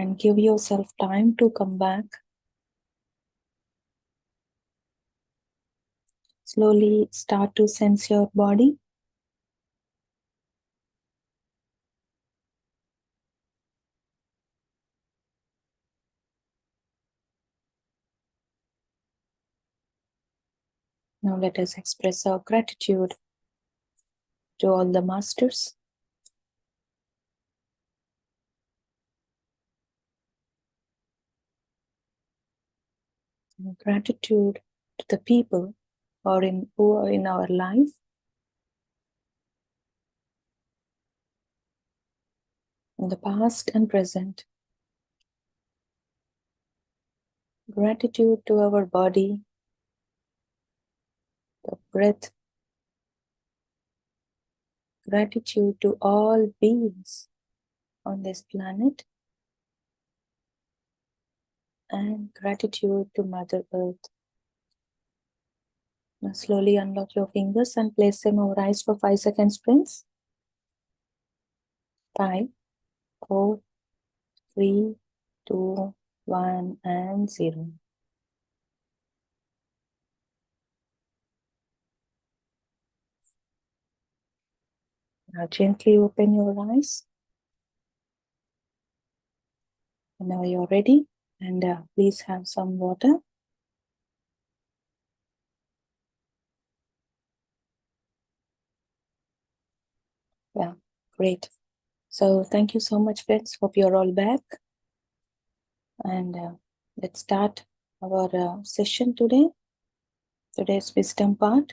and give yourself time to come back. Slowly start to sense your body. Now let us express our gratitude to all the masters. And gratitude to the people who are in our life. In the past and present. Gratitude to our body, the breath. Gratitude to all beings on this planet. And gratitude to Mother Earth. Now slowly unlock your fingers and place them over eyes for 5 seconds, friends. 5, 4, 3, 2, 1, and 0. Now gently open your eyes. And now you're ready. And please have some water. Yeah, great. So thank you so much, friends. Hope you're all back. And let's start our session today. Today's wisdom part.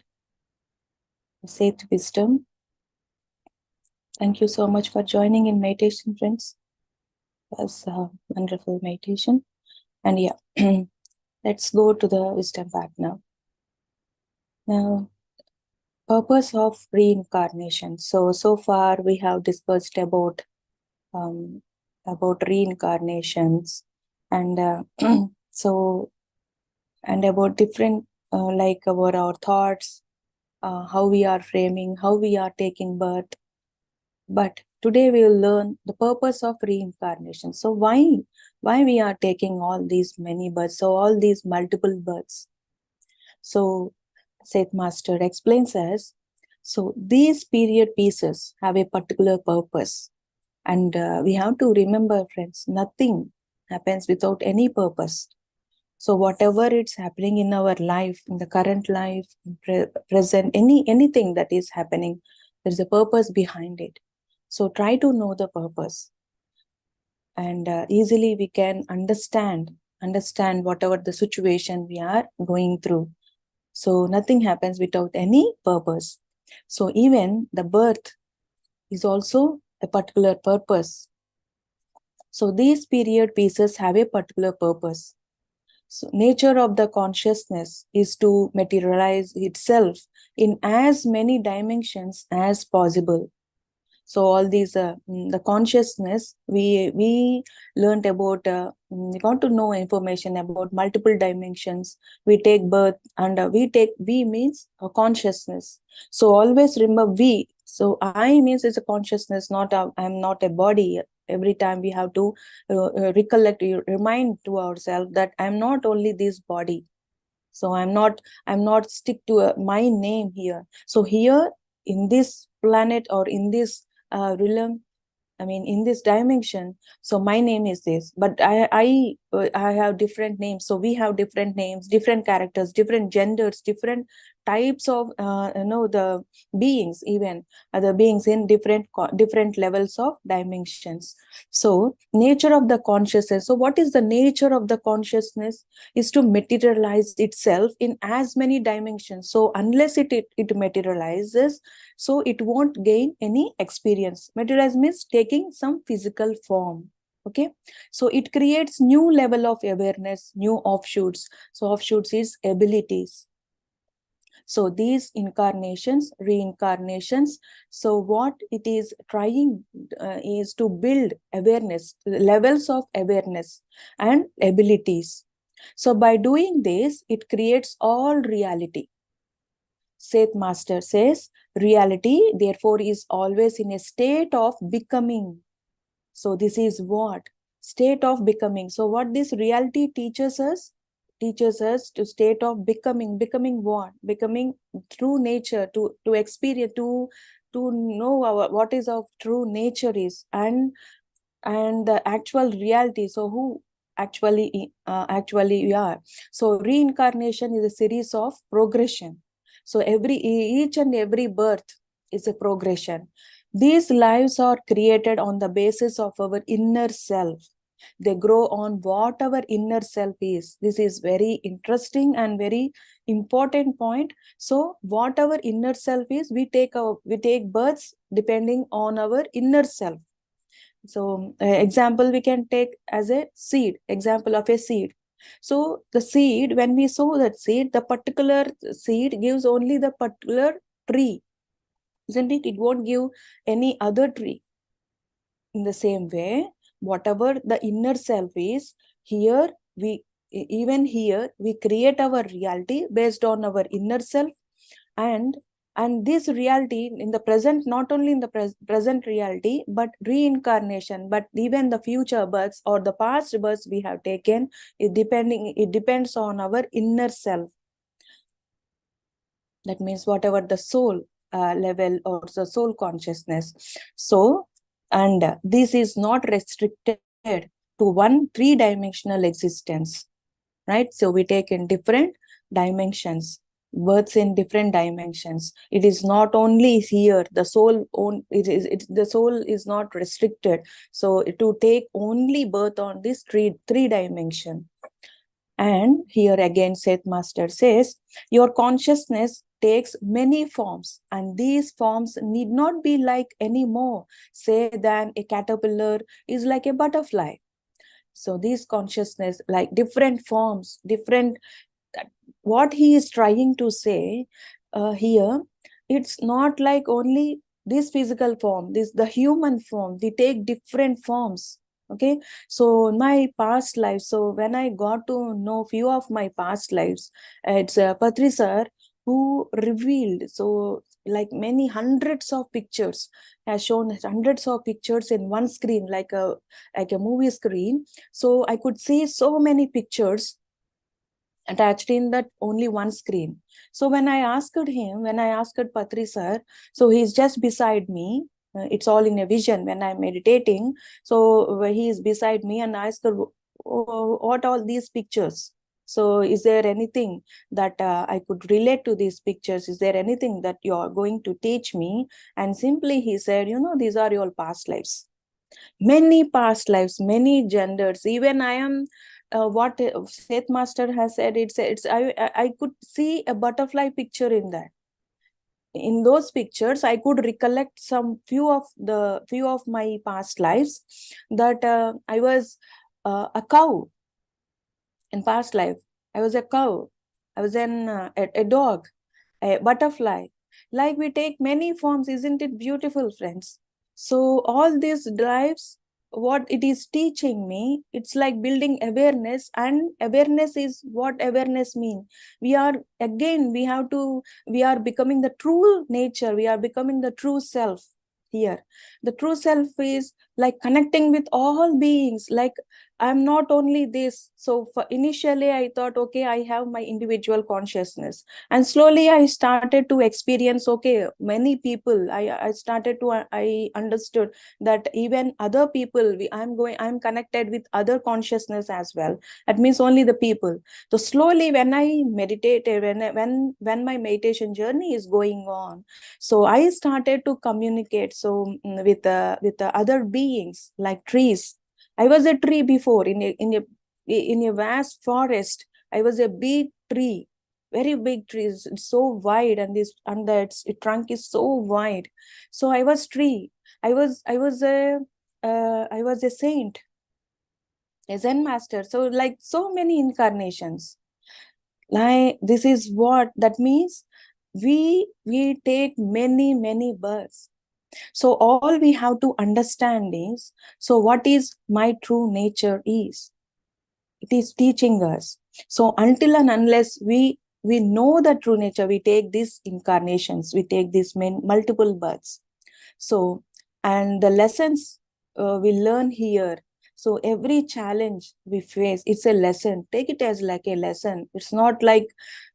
SETH wisdom. Thank you so much for joining in meditation, friends. That's a wonderful meditation. And yeah, let's go to the wisdom part now. Now, purpose of reincarnation. So far we have discussed about reincarnations and and about different like our thoughts, how we are framing, how we are taking birth. But today we will learn the purpose of reincarnation. So why we are taking all these many births, so all these multiple births. So Seth Master explains us, so these period pieces have a particular purpose. And we have to remember, friends, nothing happens without any purpose. So whatever it's happening in our life, in the current life, present, anything that is happening, there's a purpose behind it. So try to know the purpose. And easily we can understand whatever the situation we are going through. So nothing happens without any purpose. So even the birth is also a particular purpose. So these period pieces have a particular purpose. So nature of the consciousness is to materialize itself in as many dimensions as possible. So all these, the consciousness, we learned about, we got to know information about multiple dimensions. We take birth and we means a consciousness. So always remember we. So I means it's a consciousness, I'm not a body. Every time we have to recollect, remind to ourselves that I'm not only this body. So I'm not stick to my name here. So here in this planet or in this realm, I mean in this dimension, so my name is this, but I have different names. So we have different names, different characters, different genders, different types of the beings, even the beings in different levels of dimensions. So nature of the consciousness. So what is the nature of the consciousness? Is to materialize itself in as many dimensions. So unless it materializes, so it won't gain any experience. Materialize means taking some physical form. Okay, so it creates new level of awareness, new offshoots. So offshoots is abilities. So these incarnations, reincarnations, so what it is trying is to build awareness, levels of awareness and abilities. So by doing this, it creates all reality. Seth Master says, reality, therefore, is always in a state of becoming. So this is what state of becoming. So what this reality teaches us to state of becoming what? Becoming true nature, to experience, to know what is our true nature is, and the actual reality. So who actually we are. So reincarnation is a series of progression. So each and every birth is a progression. These lives are created on the basis of our inner self. They grow on what our inner self is. This is very interesting and very important point. So what our inner self is, we take births depending on our inner self. So example we can take as a seed, example of a seed. So the seed, when we sow that seed, the particular seed gives only the particular tree, isn't it? It won't give any other tree. In the same way, whatever the inner self is, here we create our reality based on our inner self. And this reality in the present, not only in the present reality, but reincarnation, but even the future births or the past births we have taken, it depends on our inner self. That means whatever the soul level or the soul consciousness. So, and this is not restricted to one three-dimensional existence, right? So we take in different dimensions, births in different dimensions. It is not only here, the soul the soul is not restricted. So to take only birth on this three dimension. And here again, Seth Master says, your consciousness takes many forms, and these forms need not be like any more, say, than a caterpillar is like a butterfly. So this consciousness, like different forms, different, what he is trying to say here, it's not like only this physical form, the human form. We take different forms. Okay, so my past life, so when I got to know few of my past lives, it's Patri sir who revealed, so like many hundreds of pictures, has shown hundreds of pictures in one screen, like a movie screen. So I could see so many pictures attached in that only one screen. So when I asked Patri sir, so he's just beside me. It's all in a vision when I'm meditating. So he is beside me, and I asked her, what all these pictures? So is there anything that I could relate to these pictures? Is there anything that you are going to teach me? And simply he said, these are your past lives. Many past lives, many genders. Even I am what Seth Master has said, I could see a butterfly picture in that. In those pictures, I could recollect some few of my past lives, that I was a cow in past life. I was a cow. I was a dog, a butterfly. Like we take many forms, isn't it beautiful, friends? So all these drives, what it is teaching me, it's like building awareness. And awareness is what awareness means. We are becoming the true nature. We are becoming the true self here. The true self is like connecting with all beings. Like I'm not only this. So initially I thought, okay, I have my individual consciousness, and slowly I started to experience, okay, many people. I understood that even other people, I'm connected with other consciousness as well. That means only the people. So slowly when I meditated, when my meditation journey is going on, so I started to communicate with the other beings, like trees. I was a tree before in a vast forest. I was a big tree, very big tree. It's so wide, and its trunk is so wide. So I was tree. I was a saint, a Zen master. So like so many incarnations. Like this is what that means. We take many births. So all we have to understand is, so what is my true nature is. It is teaching us. So until and unless we know the true nature, we take these incarnations, we take these multiple births. So, and the lessons we learn here. So every challenge we face, it's a lesson. Take it as like a lesson. It's not like,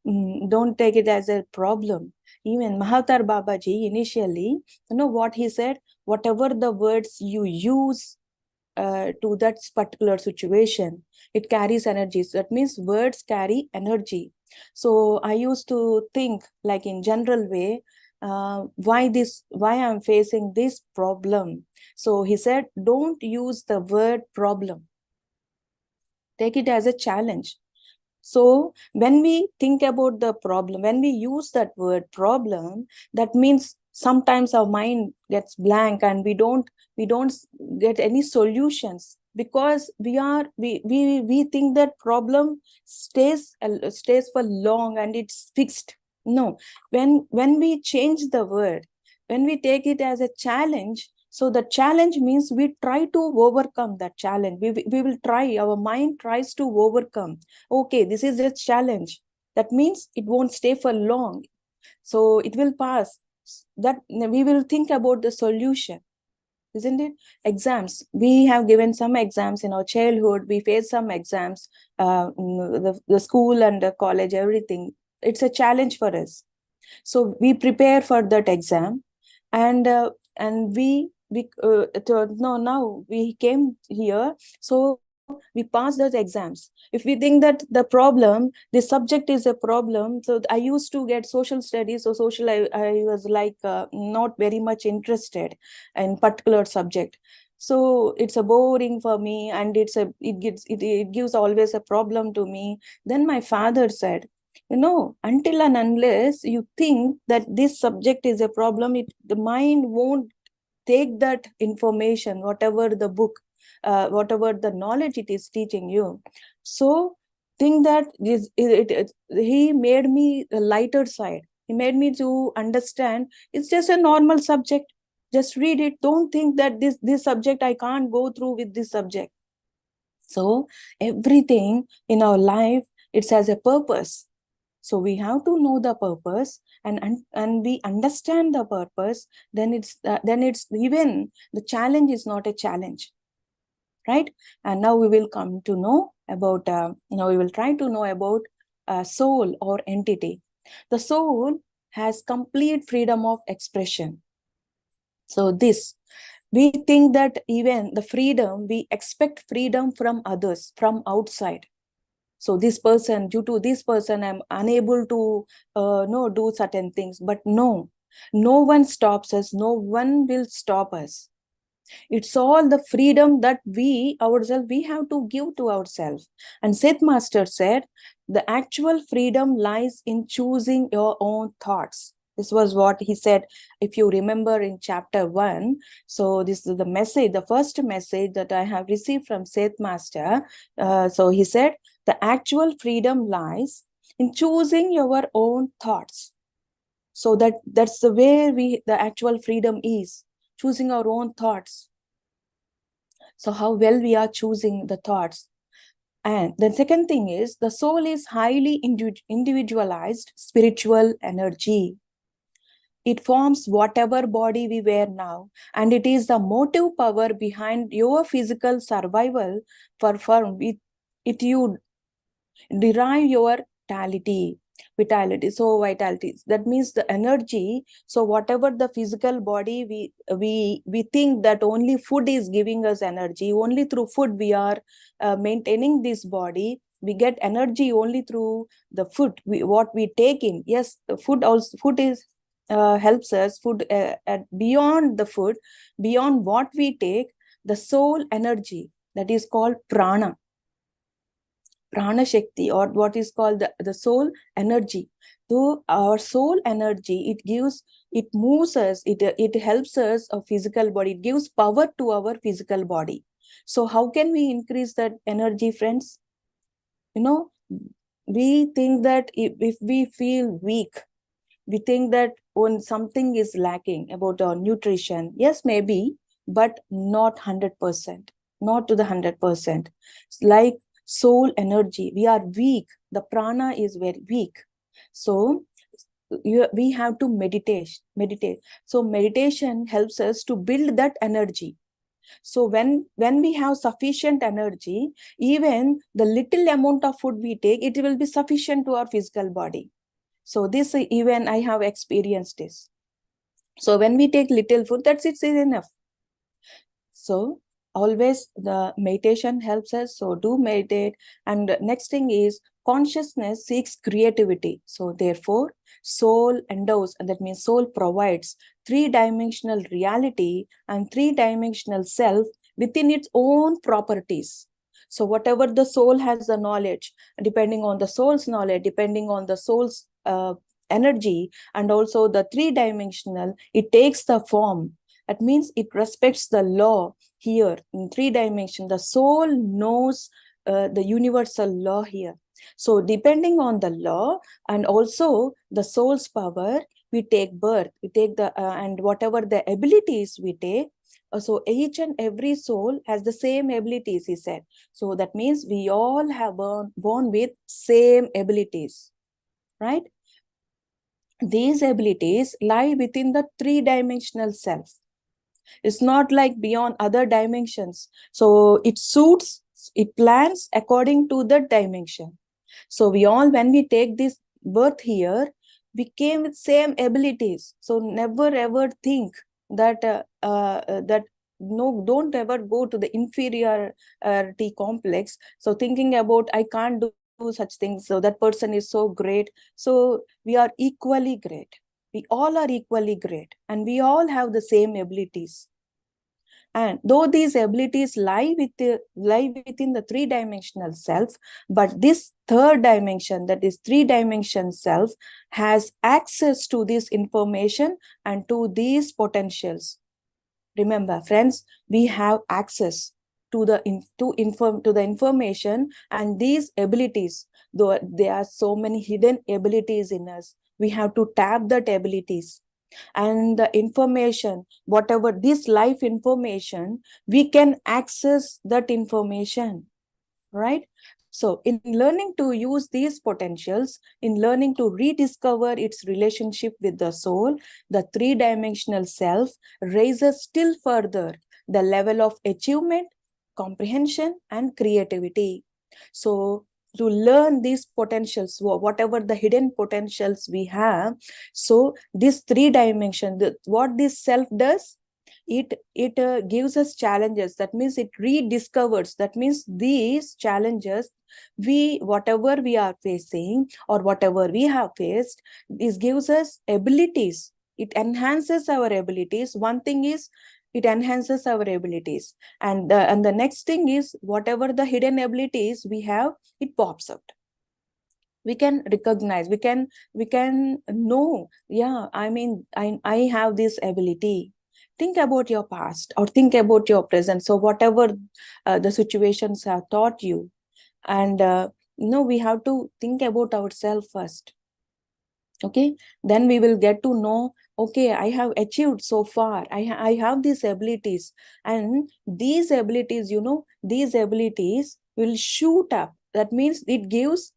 don't take it as a problem. Even Mahatar Babaji initially, you know what he said? Whatever the words you use to that particular situation, it carries energy. So that means words carry energy. So I used to think like in general way, why I'm facing this problem. So he said, don't use the word problem, take it as a challenge. So when we think about the problem, when we use that word problem, that means sometimes our mind gets blank and we don't get any solutions, because we think that problem stays for long and it's fixed. No, when we change the word, when we take it as a challenge, so the challenge means we try to overcome that challenge. We will try, our mind tries to overcome. Okay, this is a challenge. That means it won't stay for long. So it will pass. That we will think about the solution, isn't it? Exams. We have given some exams in our childhood. We face some exams, the school and the college, everything. It's a challenge for us. So we prepare for that exam, and no, now we came here, so we passed those exams. If we think that the problem, the subject is a problem, so I used to get social studies or social, I was like not very much interested in particular subject. So it's a boring for me, and it gives always a problem to me. Then my father said, until and unless you think that this subject is a problem, the mind won't take that information, whatever the book, whatever the knowledge it is teaching you. So think that he made me a lighter side. He made me to understand it's just a normal subject. Just read it. Don't think that this subject I can't go through with this subject. So everything in our life, it has a purpose. So we have to know the purpose, and we understand the purpose. Then it's even the challenge is not a challenge, right? And now we will come to know about. Now we will try to know about soul or entity. The soul has complete freedom of expression. So this, we think that even the freedom, we expect freedom from others, from outside. So this person, due to this person, I'm unable to no do certain things. But no one stops us. No one will stop us. It's all the freedom that we ourselves, we have to give to ourselves. And Seth Master said, the actual freedom lies in choosing your own thoughts. This was what he said, if you remember in chapter 1. So this is the message, the first message that I have received from Seth Master. So he said, the actual freedom lies in choosing your own thoughts. So that's the way the actual freedom is, choosing our own thoughts. So how well we are choosing the thoughts. And the second thing is, the soul is highly individualized spiritual energy. It forms whatever body we wear now, and it is the motive power behind your physical survival. For it you derive your vitality. So vitality, that means the energy. So whatever the physical body, we think that only food is giving us energy, only through food we are maintaining this body. We get energy only through the food, what we take in. Yes, the food also, food is helps us. Food, beyond the food, beyond what we take, the soul energy, that is called prana Shakti, or what is called the soul energy. So our soul energy, it moves us, it helps us, a physical body, it gives power to our physical body. So how can we increase that energy, friends? We think that if we feel weak, we think that when something is lacking about our nutrition, yes, maybe, but not 100%, not to the 100%. Like soul energy, we are weak, the prana is very weak. So we have to meditate. So meditation helps us to build that energy. So when we have sufficient energy, even the little amount of food we take, it will be sufficient to our physical body. So this, even I have experienced this. So when we take little food, that's it, is enough. So always the meditation helps us. So do meditate. And next thing is, consciousness seeks creativity. So therefore, soul endows, and that means soul provides three-dimensional reality and three-dimensional self within its own properties. So whatever the soul has the knowledge, depending on the soul's knowledge, depending on the soul's energy, and also the three-dimensional, it takes the form. That means it respects the law here in three dimensions. The soul knows the universal law here. So depending on the law and also the soul's power, we take birth, we take the, and whatever the abilities we take, so each and every soul has the same abilities, he said. So that means we all have born with same abilities, right? These abilities lie within the three-dimensional self. It's not like beyond other dimensions. So it suits, it plans according to the dimension. So we all, when we take this birth here, we came with same abilities. So never ever think that no, don't ever go to the inferiority complex. So thinking about, I can't do such things, so that person is so great. So we are equally great. We all are equally great, and we all have the same abilities. And though these abilities lie within the three-dimensional self, but this third dimension, that is three-dimension self, has access to this information and to these potentials. Remember, friends, we have access to the information and these abilities. Though there are so many hidden abilities in us, we have to tap that abilities. And the information, whatever this life information, we can access that information, right? So in learning to use these potentials, in learning to rediscover its relationship with the soul, the three-dimensional self raises still further the level of achievement, comprehension, and creativity. So to learn these potentials, whatever the hidden potentials we have, so this three dimension, what this self does, it gives us challenges. That means it rediscovers. That means these challenges, whatever we are facing or whatever we have faced, this gives us abilities. It enhances our abilities. One thing is, it enhances our abilities, and the next thing is, whatever the hidden abilities we have, it pops out. We can recognize, we can know, yeah, I mean, I have this ability. Think about your past or think about your present. So whatever the situations have taught you, and we have to think about ourselves first. Okay, then we will get to know, okay, I have achieved so far, I have these abilities, and these abilities, these abilities will shoot up. That means it gives,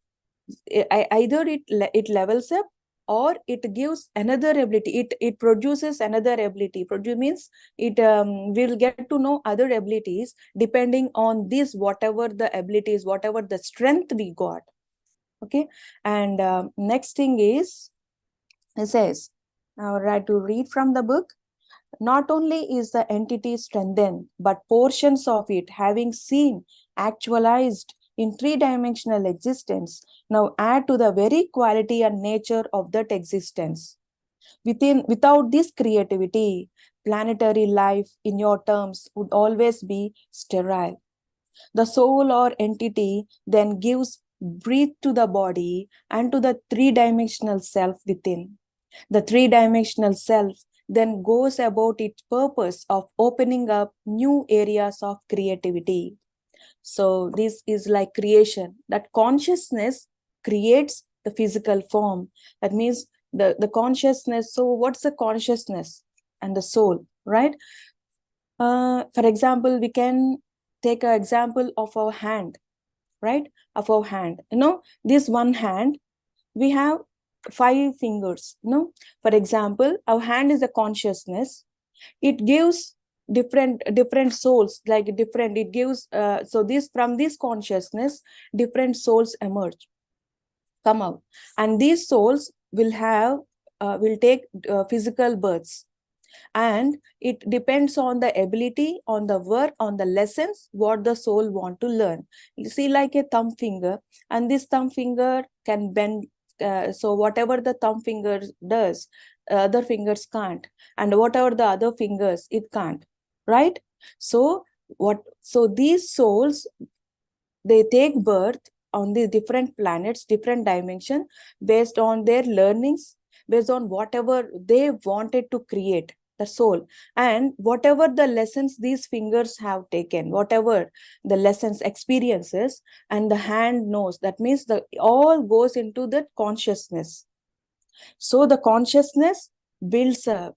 either it levels up, or it gives another ability, it produces another ability. Produce means it will get to know other abilities depending on this, whatever the abilities, whatever the strength we got. Okay, and next thing is, it says, now right, to read from the book, not only is the entity strengthened, but portions of it, having seen actualized in three-dimensional existence, now add to the very quality and nature of that existence. Without this creativity, planetary life, in your terms, would always be sterile. The soul or entity then gives breath to the body and to the three-dimensional self within. The three-dimensional self then goes about its purpose of opening up new areas of creativity. So this is like creation, that consciousness creates the physical form. That means the consciousness. So what's the consciousness and the soul, right? For example, we can take an example of our hand, right? Of our hand. This one hand, we have 5 fingers. For example, our hand is a consciousness. It gives different souls, like different, it gives so this, from this consciousness, different souls emerge, come out, and these souls will have will take physical births, and it depends on the ability, on the work, on the lessons what the soul want to learn. You see, like a thumb finger, and this thumb finger can bend, so whatever the thumb finger does, other fingers can't, and whatever the other fingers, it can't, right? So these souls, they take birth on the different planets, different dimension, based on their learnings, based on whatever they wanted to create, the soul, and whatever the lessons these fingers have taken, whatever the lessons, experiences, and the hand knows, that means the all goes into the consciousness. So the consciousness builds up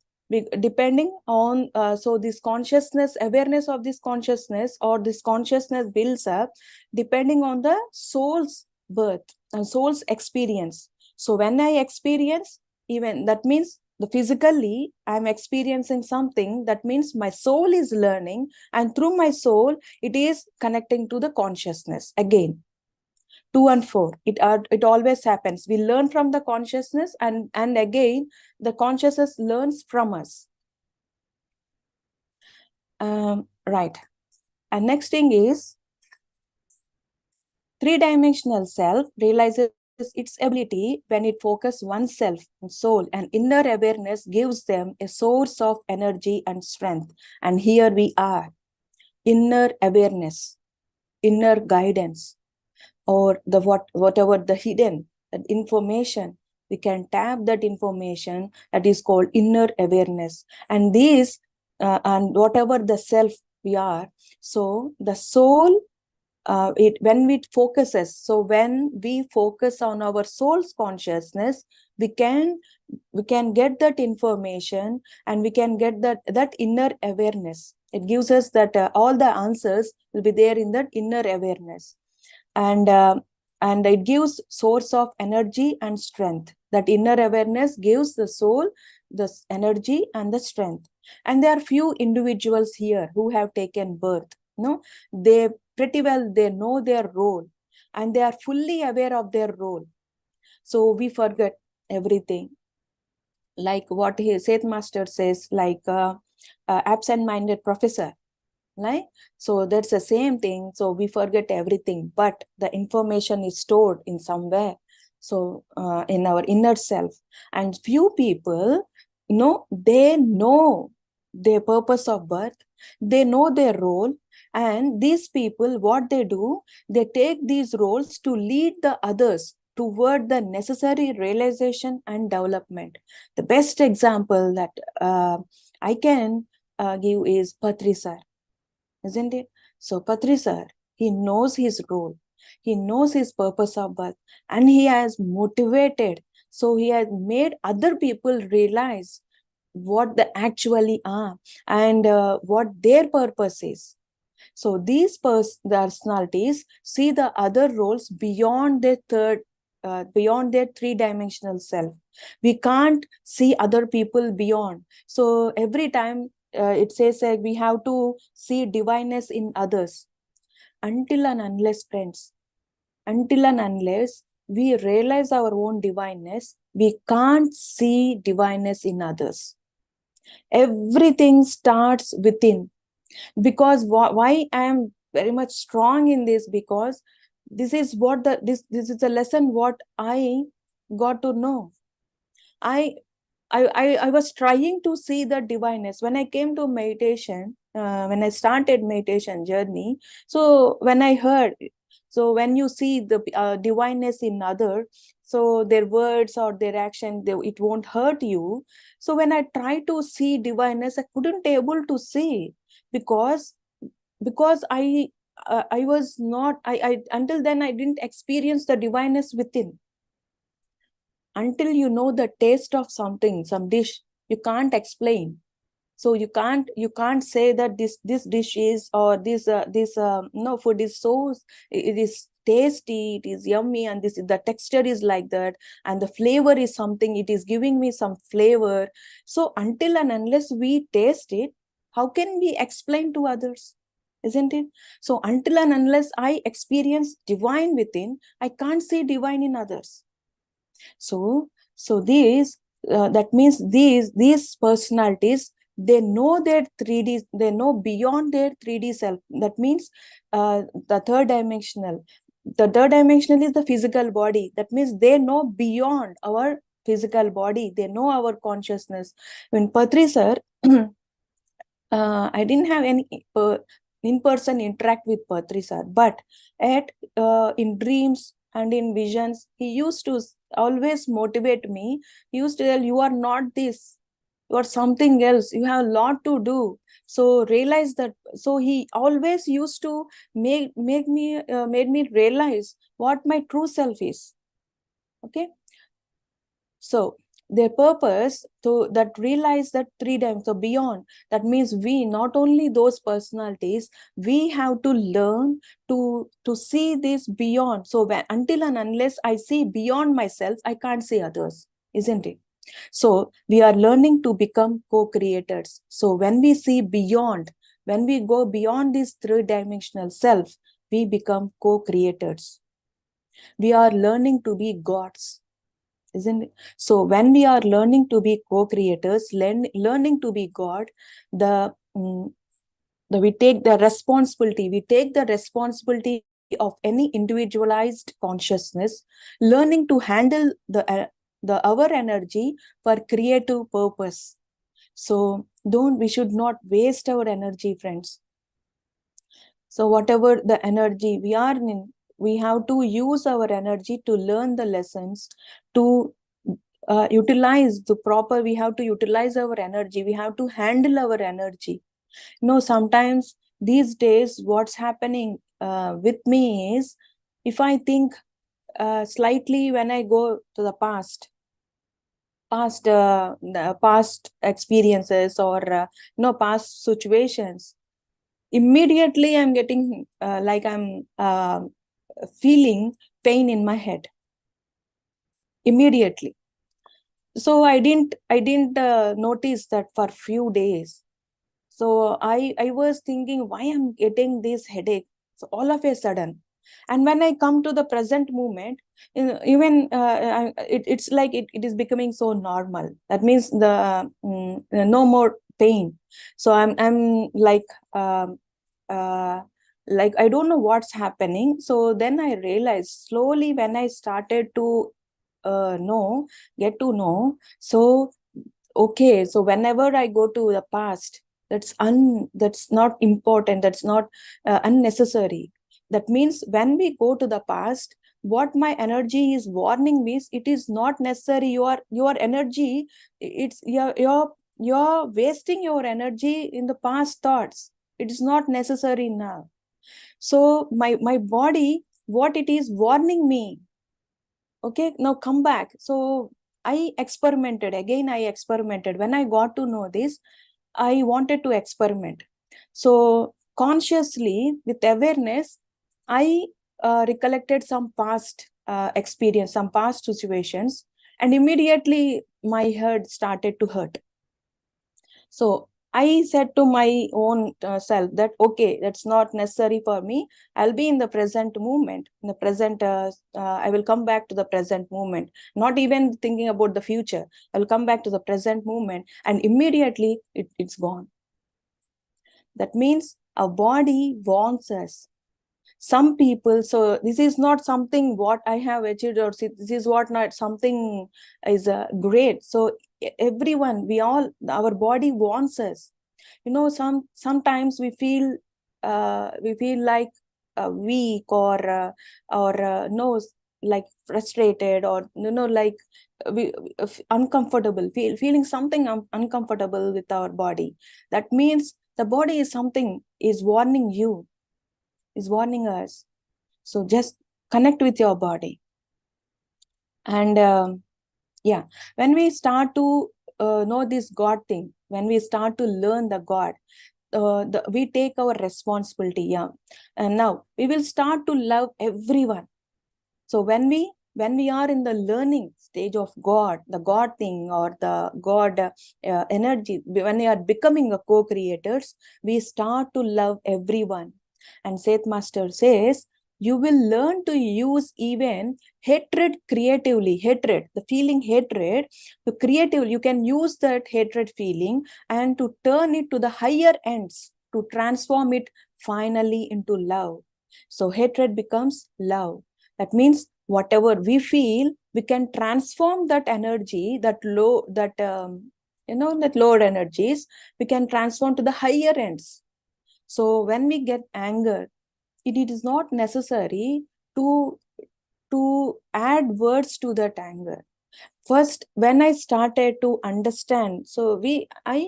depending on so this consciousness, awareness of this consciousness, or this consciousness builds up depending on the soul's birth and soul's experience. So when I experience, even that means the physically I'm experiencing something, that means my soul is learning, and through my soul it is connecting to the consciousness again. 2 and 4, it always happens. We learn from the consciousness, and again the consciousness learns from us. Right. And next thing is, three-dimensional self realizes its ability when it focuses oneself and soul, and inner awareness gives them a source of energy and strength. And here we are, inner awareness, inner guidance, or the whatever the hidden, that information, we can tap that information, that is called inner awareness. And these and whatever the self we are, so the soul, when it focuses, so when we focus on our soul's consciousness, we can get that information, and we can get that inner awareness. It gives us that all the answers will be there in that inner awareness. And it gives source of energy and strength. That inner awareness gives the soul the energy and the strength. And there are few individuals here who have taken birth. No, they pretty well, they know their role, and they are fully aware of their role. So we forget everything, like what Seth Master says, like absent-minded professor. Right? So that's the same thing. So we forget everything, but the information is stored in somewhere. So in our inner self. And few people, they know their purpose of birth, they know their role, and these people, what they do, they take these roles to lead the others toward the necessary realization and development. The best example that I can give is Patri sir, isn't it? So Patri sir, he knows his role, he knows his purpose of birth, and he has motivated. So he has made other people realize what they actually are, and what their purpose is. So these personalities see the other roles beyond beyond their three-dimensional self. We can't see other people beyond. So every time it says we have to see divineness in others. Until and unless, friends, until and unless we realize our own divineness, we can't see divineness in others. Everything starts within. Because why I am very much strong in this, because this is what this is a lesson what I got to know. I was trying to see the divineness when I came to meditation, when I started meditation journey. So when I heard, so when you see the divineness in other, so their words or their action, it won't hurt you. So when I tried to see divineness, I couldn't able to see, because I was not, I until then I didn't experience the divineness within. Until you know the taste of something, some dish, you can't explain. So you can't say that this dish is, or this no, food is so, it is tasty, it is yummy, and the texture is like that, and the flavor is something, it is giving me some flavor. So until and unless we taste it, how can we explain to others? Isn't it? So until and unless I experience divine within, I can't see divine in others. So that means these personalities, they know their 3D, they know beyond their 3D self. That means the third dimensional. The third dimensional is the physical body. That means they know beyond our physical body. They know our consciousness. When Patri sir, I didn't have any in-person interact with Patri sir, but in dreams and in visions, he used to always motivate me. He used to tell, you are not this, you are something else, you have a lot to do. So realize that. So he always used to made me realize what my true self is. Okay. So their purpose to that realize that 3 times so beyond. That means we, not only those personalities, we have to learn to see this beyond. So when, until and unless I see beyond myself, I can't see others, isn't it? So we are learning to become co-creators. So when we see beyond, when we go beyond this 3-dimensional self, we become co-creators. We are learning to be gods, isn't it? So when we are learning to be co-creators, learning to be God, we take the responsibility. We take the responsibility of any individualized consciousness, learning to handle our energy for creative purpose. So we should not waste our energy, friends. So whatever the energy we are in, we have to use our energy to learn the lessons, to utilize the proper, we have to utilize our energy, we have to handle our energy. Sometimes these days what's happening with me is, if I think slightly, when I go to the past experiences or past situations, immediately I'm getting like I'm feeling pain in my head immediately. So I didn't notice that for few days. So I was thinking, why I'm getting this headache so all of a sudden. And when I come to the present moment, even it's like it is becoming so normal. That means no more pain. So I'm like I don't know what's happening. So then I realized slowly, when I started to get to know. So okay, so whenever I go to the past, that's not important, that's not unnecessary. That means when we go to the past, what my energy is warning me is, it is not necessary. Your energy, it's you're wasting your energy in the past thoughts. It is not necessary now. So my body, what it is warning me, okay, now come back. So I experimented when I got to know this. I wanted to experiment. So consciously, with awareness, I recollected some past experience, some past situations, and immediately my head started to hurt. So I said to my own self that, okay, that's not necessary for me. I'll be in the present moment, in the present, I will come back to the present moment, not even thinking about the future. I'll come back to the present moment, and immediately it's gone. That means our body wants us. Some people, so this is not something what I have achieved, or this is what not something is great. So everyone, our body wants us. Sometimes we feel like weak, or no, like frustrated, or like we uncomfortable, feeling something uncomfortable with our body. That means the body is warning you, is warning us. So just connect with your body. And yeah, when we start to know this God thing, when we start to learn the God, we take our responsibility. Yeah. And now we will start to love everyone. So when we when we are in the learning stage of God, the God thing or the God energy, when we are becoming a co-creators, we start to love everyone. And Seth Master says, you will learn to use even hatred creatively. Hatred, the feeling hatred, to creatively, you can use that hatred feeling and to turn it to the higher ends, to transform it finally into love. So hatred becomes love. That means whatever we feel, we can transform that energy, that low, that that lower energies, we can transform to the higher ends. So when we get anger, it is not necessary to add words to that anger. First, when I started to understand, so I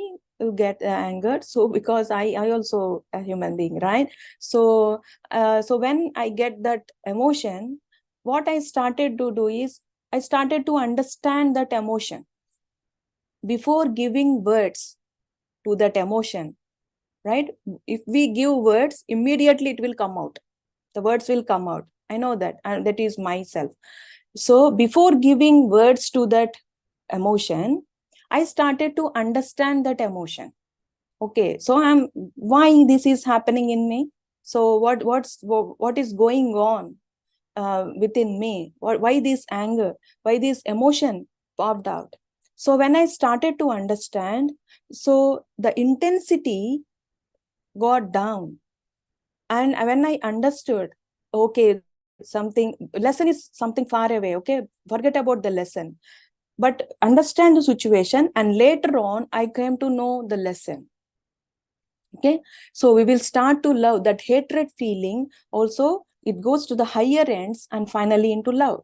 get angered, so because I also a human being, right? So so when I get that emotion, what I started to do is I started to understand that emotion before giving words to that emotion, right? If we give words, immediately it will come out, the words will come out. I know that, and that is myself. So before giving words to that emotion, I started to understand that emotion. Okay, so I'm, why this is happening in me? So what is going on within me? Why this anger? Why this emotion popped out? So when I started to understand, so the intensity got down. And when I understood, okay, something lesson is something far away. Okay, forget about the lesson, but understand the situation, and later on I came to know the lesson. Okay, so we will start to love that hatred feeling also. It goes to the higher ends and finally into love.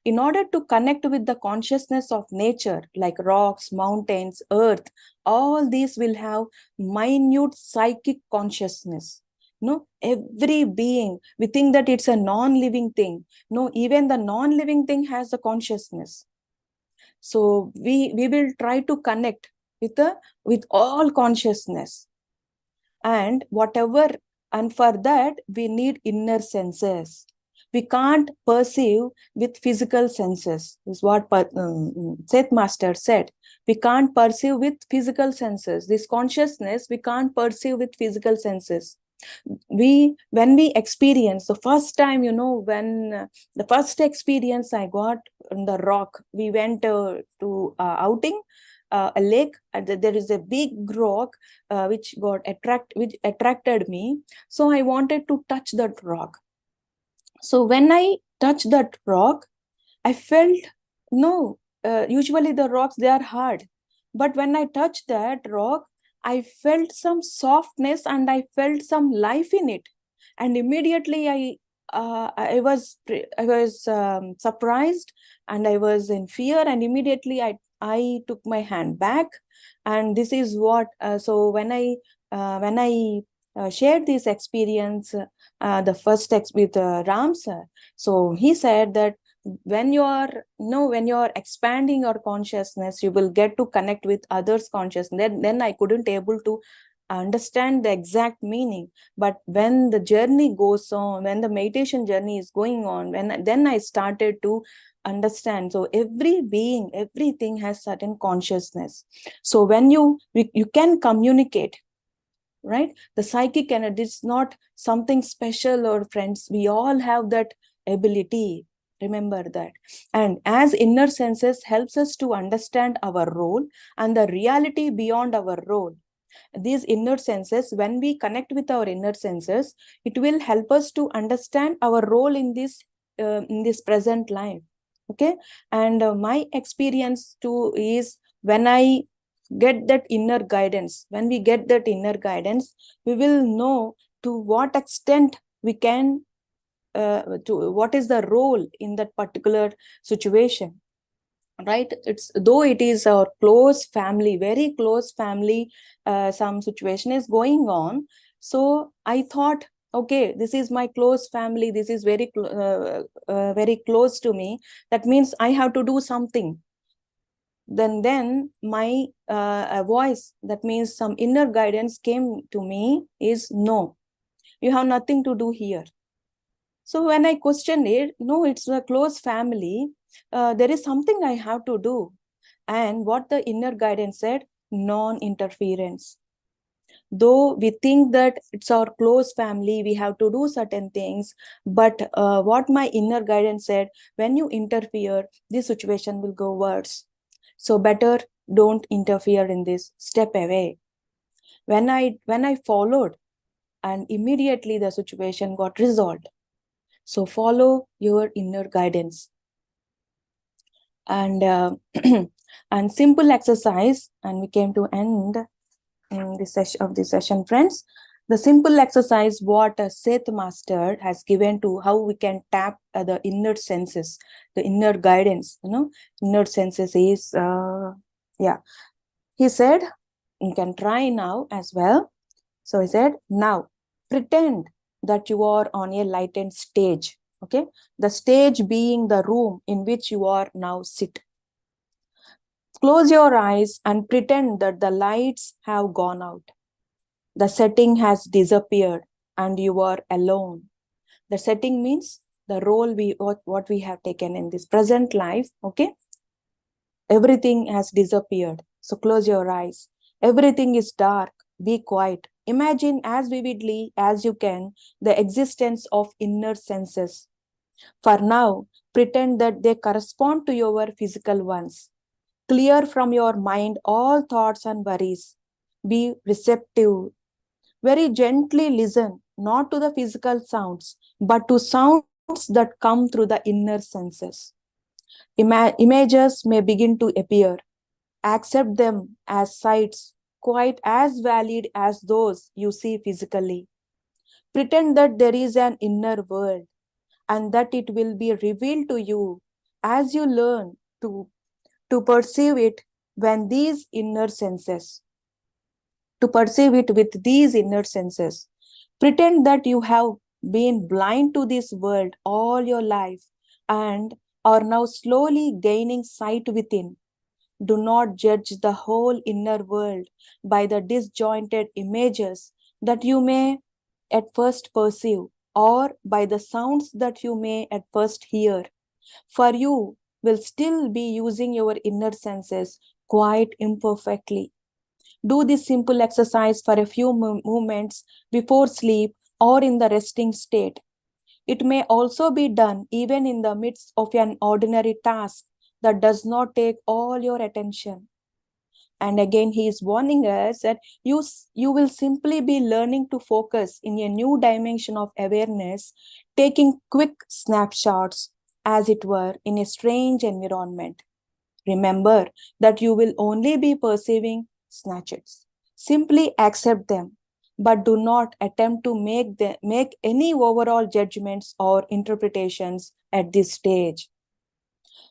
In order to connect with the consciousness of nature, like rocks, mountains, earth, all these will have minute psychic consciousness. No, every being, we think that it's a non-living thing. No, even the non-living thing has a consciousness. So we will try to connect with all consciousness, and whatever, and for that we need inner senses. We can't perceive with physical senses, is what Seth Master said. We can't perceive with physical senses. This consciousness we can't perceive with physical senses. When we experience the first time, when the first experience I got on the rock, we went to outing a lake. There is a big rock which attracted me. So I wanted to touch that rock. So when I touched that rock, I felt, no, usually the rocks, they are hard. But when I touched that rock, I felt some softness and I felt some life in it. And immediately I was surprised, and I was in fear, and immediately I took my hand back. And this is what, so when I shared this experience, the first text with Ram sir, so he said that when you are, when you are expanding your consciousness, you will get to connect with others consciousness. Then I couldn't able to understand the exact meaning. But when the journey goes on, when the meditation journey is going on, then I started to understand. So every being, everything has certain consciousness. So when you can communicate, right? The psychic energy is not something special, or friends, we all have that ability. Remember that. And as inner senses helps us to understand our role and the reality beyond our role, these inner senses, when we connect with our inner senses, it will help us to understand our role in this present life. Okay, and my experience too is, when I get that inner guidance, when we get that inner guidance, we will know to what extent we can to what is the role in that particular situation, right? It's though it is our close family, very close family, some situation is going on. So I thought, okay, this is my close family, this is very close to me, that means I have to do something. Then my a voice, that means some inner guidance came to me, is, no, you have nothing to do here. So when I questioned it, no, it's a close family. There is something I have to do. And what the inner guidance said, non-interference. Though we think that it's our close family, we have to do certain things, but what my inner guidance said, when you interfere, this situation will go worse. So better don't interfere in this, step away. When I followed, and immediately the situation got resolved. So follow your inner guidance. And and simple exercise, and we came to end in this session, friends. The simple exercise what a SETH master has given to how we can tap the inner senses, the inner guidance, inner senses is, yeah. He said, you can try now as well. So he said, now pretend that you are on a lightened stage. Okay. The stage being the room in which you are now sit. Close your eyes and pretend that the lights have gone out. The setting has disappeared and you are alone. The setting means the role what we have taken in this present life. Okay. Everything has disappeared. So close your eyes. Everything is dark. Be quiet. Imagine as vividly as you can the existence of inner senses. For now, pretend that they correspond to your physical ones. Clear from your mind all thoughts and worries. Be receptive. Very gently listen, not to the physical sounds, but to sounds that come through the inner senses. Images may begin to appear. Accept them as sights, quite as valid as those you see physically. Pretend that there is an inner world and that it will be revealed to you as you learn to perceive it when these inner senses, to perceive it with these inner senses. Pretend that you have been blind to this world all your life and are now slowly gaining sight within. Do not judge the whole inner world by the disjointed images that you may at first perceive or by the sounds that you may at first hear. For you will still be using your inner senses quite imperfectly. Do this simple exercise for a few moments before sleep or in the resting state. It may also be done even in the midst of an ordinary task that does not take all your attention. And again, he is warning us that you will simply be learning to focus in a new dimension of awareness, taking quick snapshots, as it were, in a strange environment. Remember that you will only be perceiving snatches. Simply accept them, but do not attempt to make any overall judgments or interpretations at this stage.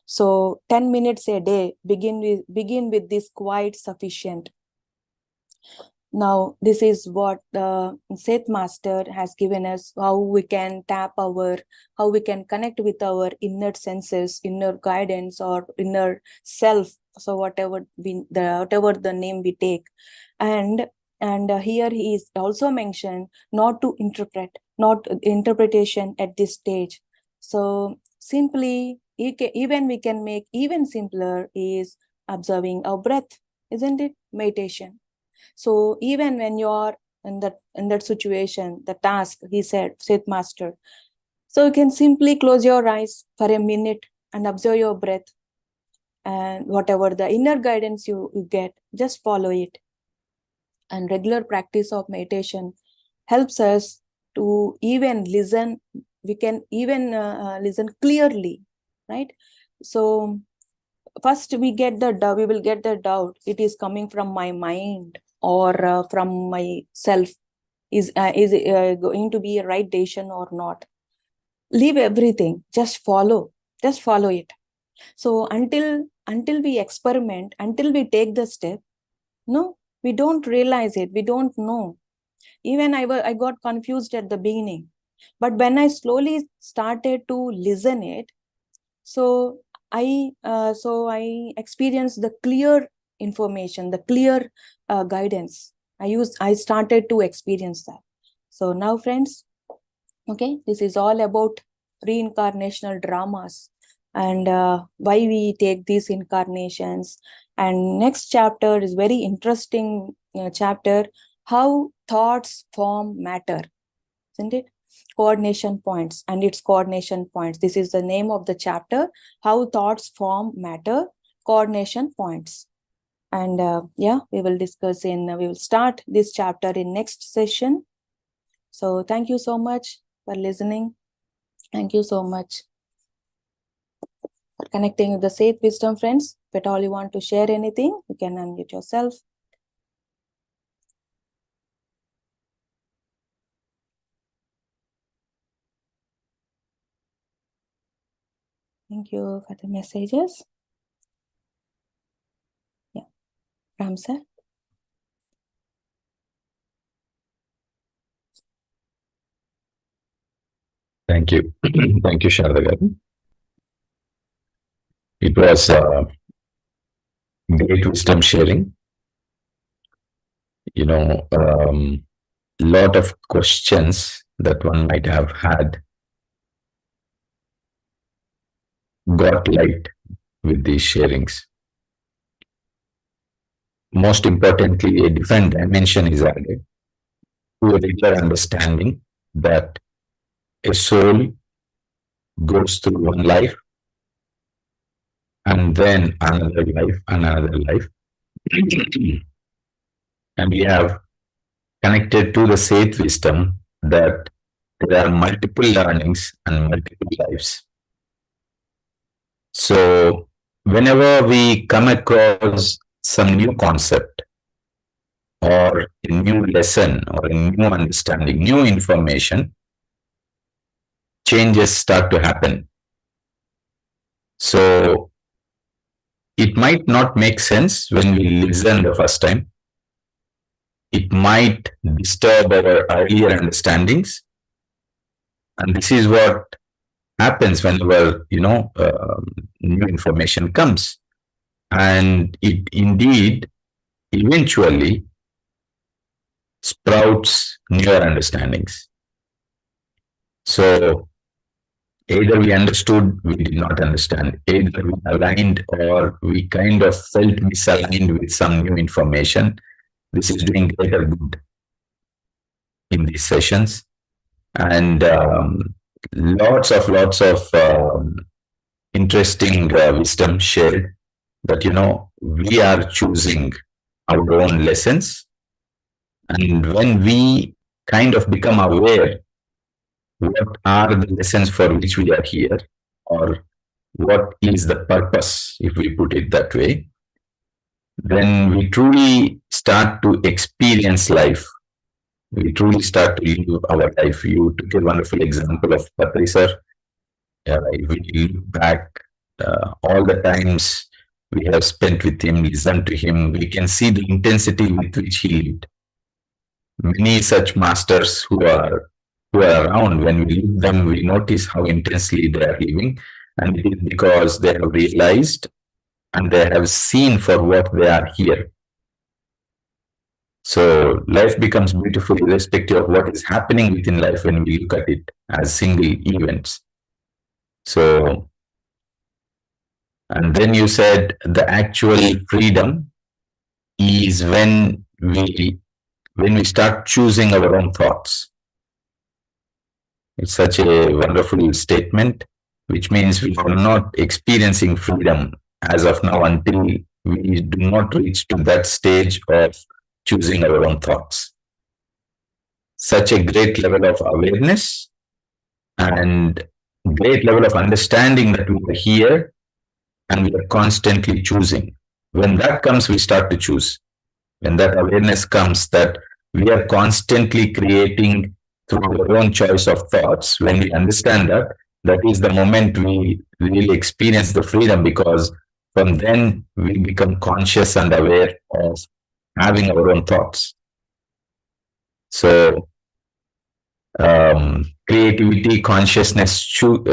So 10 minutes a day, begin with this quite sufficient. Now, this is what the SETH Master has given us, how we can how we can connect with our inner senses, inner guidance, or inner self. So whatever the name we take. And here he is also mentioned not to interpret, not interpretation at this stage. So simply, even we can make even simpler is observing our breath, isn't it? Meditation. So even when you are in that situation, the task, he said, SETH Master. So you can simply close your eyes for a minute and observe your breath. And whatever the inner guidance you get, just follow it. And regular practice of meditation helps us to even listen. We can even listen clearly, right? So first we will get the doubt, it is coming from my mind or from myself, is going to be a right decision or not. Leave everything, just follow it. So until we experiment, until we take the step, no, we don't realize it, we don't know. Even I got confused at the beginning, but when I slowly started to listen it, so I experienced the clear information, the clear guidance. I started to experience that. So now, friends, Okay, this is all about reincarnational dramas and why we take these incarnations. And next chapter is very interesting chapter, how thoughts form matter, isn't it? Coordination points and its coordination points. This is the name of the chapter, how thoughts form matter, coordination points. And yeah, we will start this chapter in next session. So thank you so much for listening. Thank you so much for connecting with the SETH Wisdom friends. If at all you want to share anything, you can unmute yourself. Thank you for the messages. Yeah, Ram sir. Thank you. Thank you, Sarada. It was great wisdom sharing. You know, lot of questions that one might have had got light with these sharings. Most importantly, a different dimension is added to a deeper understanding that a soul goes through one life and then another life and another life. And we have connected to the SETH wisdom that there are multiple learnings and multiple lives. So, whenever we come across some new concept or a new lesson or a new understanding, new information, changes start to happen. So, it might not make sense when we listen the first time. It might disturb our earlier understandings. And this is what happens whenever, new information comes. And it indeed eventually sprouts newer understandings. So either we understood, we did not understand. Either we aligned or we kind of felt misaligned with some new information. This is doing greater good in these sessions. And lots of interesting wisdom shared that, we are choosing our own lessons. And when we kind of become aware what are the lessons for which we are here, or what is the purpose, if we put it that way, then we truly start to experience life. We truly start to live our life. You took a wonderful example of Patri sir. If we look back all the times we have spent with him, listened to him, we can see the intensity with which he lived. Many such masters who are around, when we leave them, we notice how intensely they are living, and it is because they have realized and they have seen for what they are here. So life becomes beautiful irrespective of what is happening within life when we look at it as single events. So, and then you said the actual freedom is when we start choosing our own thoughts. It's such a wonderful statement, which means we are not experiencing freedom as of now until we do not reach to that stage of choosing our own thoughts. Such a great level of awareness and great level of understanding that we are here and we are constantly choosing. When that comes, we start to choose. When that awareness comes that we are constantly creating through our own choice of thoughts, when we understand that, that is the moment we really experience the freedom, because from then we become conscious and aware of having our own thoughts. So, creativity, consciousness,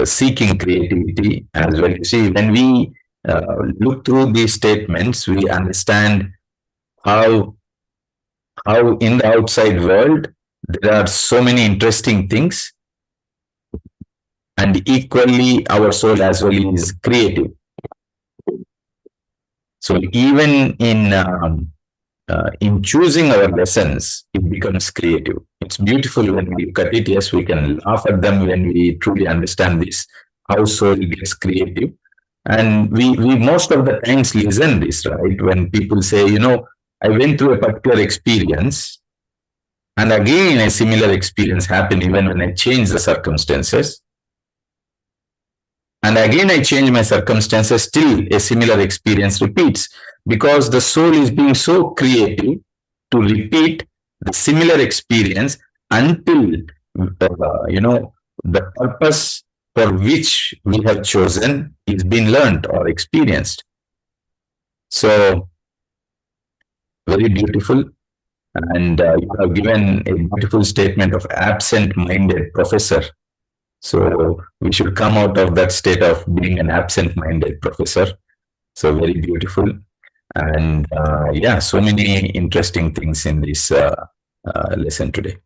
seeking creativity as well. You see, when we look through these statements, we understand how in the outside world there are so many interesting things, and equally our soul as well is creative. So even in choosing our lessons, it becomes creative. It's beautiful when we look at it. Yes, we can laugh at them when we truly understand this, how soul gets creative. And we most of the times listen this, right? When people say, I went through a particular experience, and again a similar experience happened even when I changed the circumstances. And again I change my circumstances, still a similar experience repeats, because the soul is being so creative to repeat the similar experience until the purpose for which we have chosen is being learned or experienced. So very beautiful. And you have given a beautiful statement of absent-minded professor. So we should come out of that state of being an absent-minded professor. So very beautiful. And yeah, so many interesting things in this lesson today.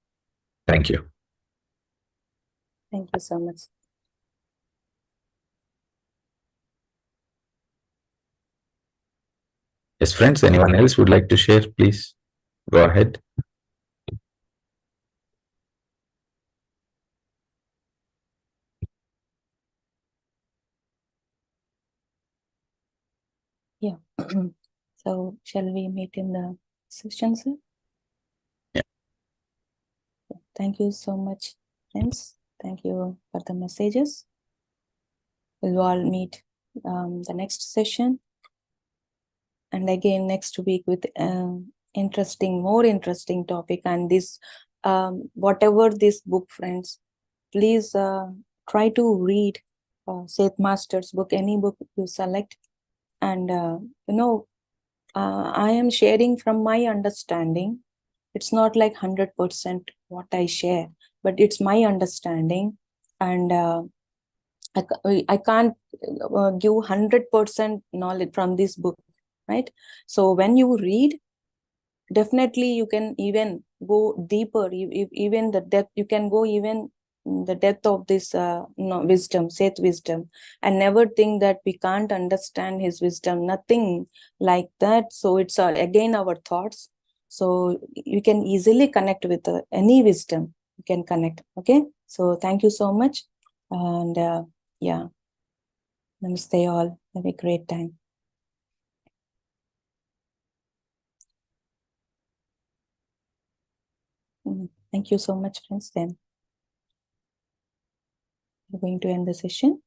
Thank you. Thank you so much. Yes, friends, anyone else would like to share, please go ahead. Yeah. So shall we meet in the session, sir? Yeah. Thank you so much, friends. Thank you for the messages. We'll all meet the next session. And again next week with more interesting topic. And this, whatever this book, friends, please try to read Seth Master's book, any book you select. And I am sharing from my understanding. It's not like 100% what I share, but it's my understanding. And I can't give 100% knowledge from this book, right? So when you read, definitely you can even go deeper. Even the depth, you can go even the depth of this wisdom, Seth wisdom, and never think that we can't understand his wisdom. Nothing like that. So it's again our thoughts. So you can easily connect with any wisdom. You can connect. Okay. So thank you so much. And yeah, namaste all. Have a great time. Thank you so much, friends. Then we're going to end the session.